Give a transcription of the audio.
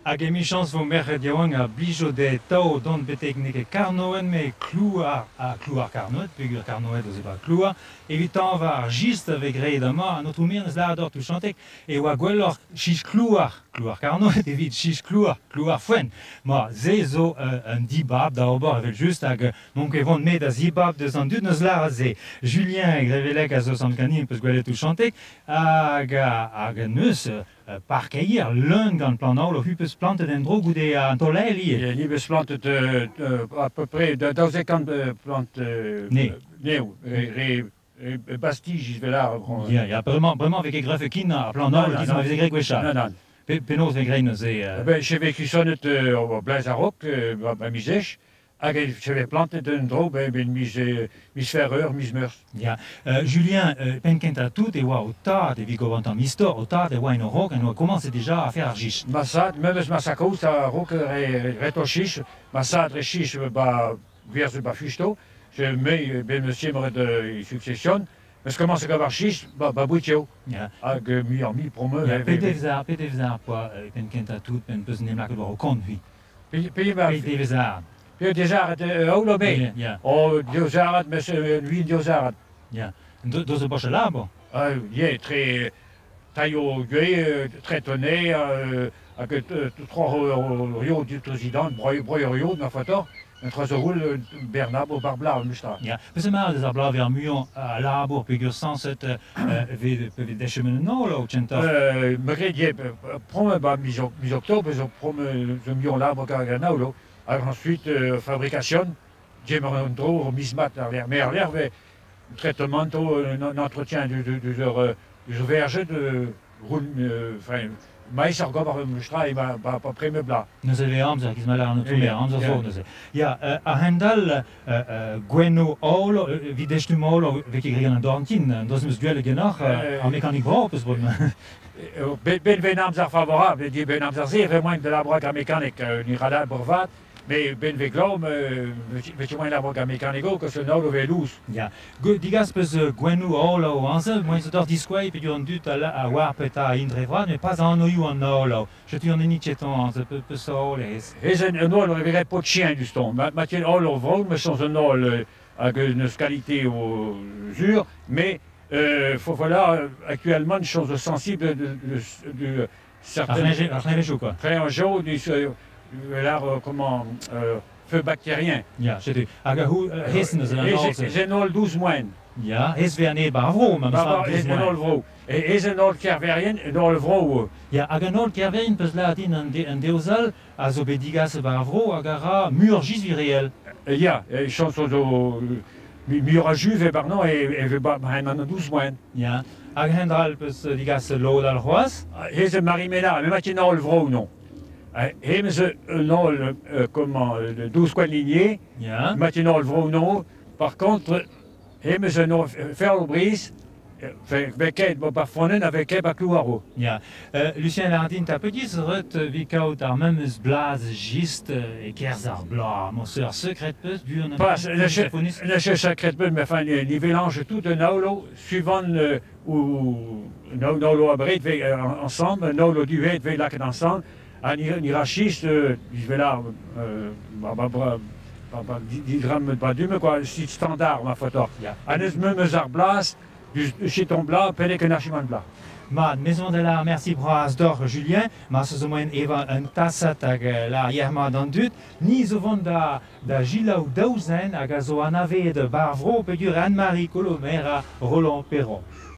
Hag emi chans vo merc'hed yaouank a blijo de tao don betek neke karnoen me klouar karnoet, peogwir karnoet o zeba klouar, evit tañv var jist avek reet ama, an outro mir neus lador tou chantek, e oa gwelloc'h chiche klouar karnoet evit chiche klouar fwen. Ma ze zo un dibab da obor evel just hag nonk evon met a zibab deus an dud neus lar ze Julien e grevelek a zo samkanin peus gwellet tou chantek, hag neus parkeir leun gant plan aol o hupus plantet en dro goude an tolel liet. Il est planté à peu près 250 plantes néo, bastige, je vais là. Ja, vraiment avec e grefe kin a plan aol qui sont grek wechal. Non. Penaos ve grein eus Je vais qui sonne au Blaise à Roc, à Misèche. Je vais planter un drôle, mis ferreur, mis meurs. Ja, Julien, penkent a tout e oa o tad e vi govant an mistor, o tad e oa en o rok, en oa commence déjà a faire ar jiche. Massad, même eus massakous a Roc reto chiche, massad re chiche vierge ba fusto, je mets ben monsieur moret de succession, mais commence a gavar chiche, ba boutio. Ja. Hag mi promeu. Ja, pedevzar poa penkent a tout, pen peus nemlak o kont vi. Pedevzar. Puis des arrêts au bé. Oh, des arrêts, mais c'est lui des arrêts. Ja. Doz o boche labo. Il est très taillot, très tonné, avec 3 rio du président, broyo de ma photo, un 3 roule Bernard au barblar, mustra. Ja, peus e mar deus ar blav er muion a labour peogwir sanset ve dechemen nol o tchentor. Malgré die promme mis octobre, je promme je million l'arbre carganaulo. Ensuite, fabrication, j'ai un mismat à l'air, traitement, d'entretien du verger de maïs, encore le strail, pas près me blas. Nous avons amzer qui se mêlent en outre-mer, amzer zo. Ja, a hendal gweno olo, videstu molo, avec les griens d'Orantine, dans une duel genach, en mécanique propre, c'est bon. Ben amzer favorable, dit ben amzer zeer, vraiment de la braque mécanique, ni radar borvat. Mais ben veglom, već moins la boca mécanico que ce nord ve luz. Ja, digas peus gwenu olo anzel, moins dor disquai pe duan dut a war peta indrevrat, mais pas an oiou an olo. Je tu en enicheton anzel peus ol ez. Ez un ol reverrait pot chien du ston. Matien ol vrog, mais sans un ol avec une qualité au jure, mais voilà actuellement une chose sensible de certaines. Très un jour du comment feu bactérien. Ja, c'est agahou hessen ze an. J'ai un ol 12 mois. Ja, hes verne bavro, ma ma un ol vro. Et un ol kerverien, un ol vro. Ja, ag un ol kerverien peus latin an deozal a zo bedigas bavro agara mur gis vireel. Ja, chanson do mur a juve e barnon e an 12 mois. Ja, ag hendral peus digas lo dal roas. Hes un marimena, mais matin ol vro non. Hebben ze een ol, de 12 coins lignés, maintenant le vro non. Par contre, hebben ze een ferbrise, avec bafonnen avec baklouaro. Ja, Lucien Lardin, ta petit rut vikaut ar memes blaz gist et kerzar bla, mon sœur secrète peus bu on a pas la secrète peus mais enfin il mélange tout un naulo suivant ou naulo abrit ensemble, naulo duet ve laken ensemble. Un irachiste, je vais là, 10 grammes de badume, quoi, c'est standard, ma photo. Un memes arblas, du chiton blanc, peine qu'un archimane blanc. Ma maison de la merci pour Asdor Julien, ma ce moyen eva un tassat ag la yerma dan dut, ni zo vont da gila ou dauzen ag a zo anave de barvro pegur Anne-Marie Colomera Roland Perron.